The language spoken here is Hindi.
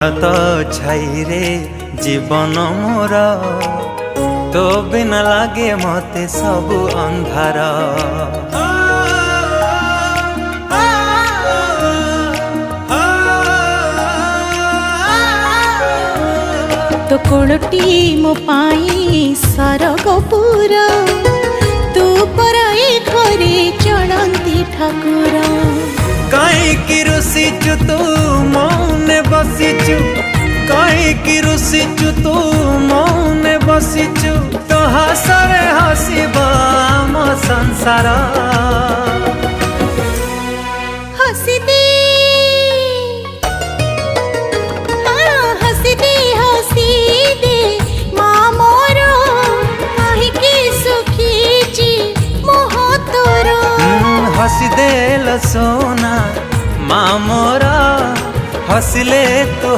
तो छाई रे जीवन मोर तो बिना लागे मते सब अंधार। तो कोलटी मो पाई सरगपुर तू पराई घरे चलती ठाकुर। कहीं रुसीचु तू मौने बसीचु, कहीं रुसीचु तू मौने बसीचु, तो हसरे हसीबा आम संसार। हसी दे हसी दे हसी दे माँ मोर कहीं सुखी जी मोह तोर। हसी देल सोना माँ मोरा हसले तू।